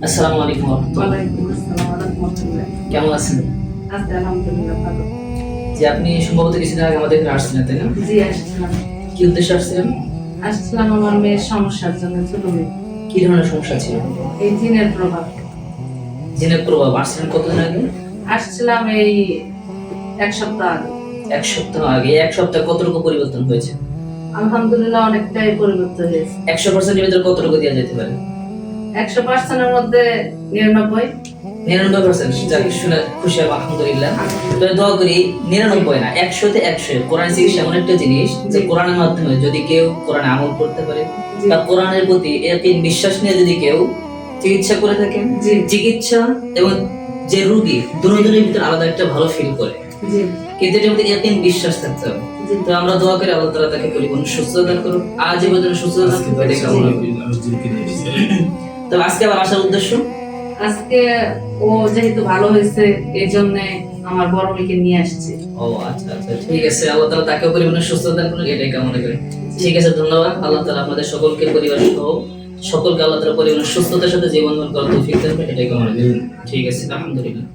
আসসালামু আলাইকুম রাহমাতুল্লাহ। ওয়ালাইকুম আসসালাম ওয়া রাহমাতুল্লাহ। কেমন আছেন? আছি আলহামদুলিল্লাহ ভালো। যে আপনি সম্ভবত কিছুদিন আগে আমাদের এখানে আসছিলেন, তাই না? জি আসছিলাম। কি উদ্দেশ্যে আসছিলেন? আসছিলাম আমার মেয়ের সমস্যার জন্য, ছোট মেয়ে। কি ধরনের সমস্যা ছিল? এই জিনের প্রভাব। জিনের প্রভাব। আসছিলেন কতদিন আগে? আসছিলাম এই 1 সপ্তাহ আগে। 1 সপ্তাহ আগে। 1 সপ্তাহে কতটুকু পরিবর্তন হয়েছে? আলহামদুলিল্লাহ অনেকটাই পরিবর্তন হয়েছে। 100% এর ভিতরে কতটুকু দেওয়া যেতে পারে? 100% এর মধ্যে 99। 99%। যাক, শুনে খুশি হলাম, আলহামদুলিল্লাহ। তবে দোয়া করি 99 না, 100-তে 100। কোরআন চিকিৎসা এমন একটা জিনিস যে কোরআনের মাধ্যমে যদি কেউ কোরআনে আমল করতে পারে বা কোরআনের প্রতি ইয়াকিন বিশ্বাস নিয়ে যদি কেউ চিকিৎসা করে থাকেন, জি। চিকিৎসা এবং যে রোগী দুজনের ভিতরে আলাদা একটা ভালো ফিল করে, জি কিন্তু এটার মধ্যে ইয়াকিন বিশ্বাস থাকতে হবে। জি। তো আমরা দোয়া করি আল্লাহ তাআলা তাকে পরিপূর্ণ সুস্থতা দান করুন, আজীবন সুস্থতা দান করুন, এটাই কামনা করি। তবে আজকে আবার আসার উদ্দেশ্য, আজকে ও যেহেতু ভালো হয়েছে এই জন্য আমার বড় মেয়েকে নিয়ে আসছে। ও আচ্ছা আচ্ছা, ঠিক আছে। আল্লাহ তাআলা তাকে পরিপূর্ণ সুস্থতা দান করুন, এটাই কামনা করি। ঠিক আছে, ধন্যবাদ। আল্লাহ তাআলা আপনাদের সকলকে, পরিবার সহ সকলকে আল্লাহ তাআলা পরিপূর্ণ সুস্থতার সাথে জীবন ধারণ করার তৌফিক দেন, এটাই কামনা করি। ঠিক আছে, আলহামদুলিল্লাহ।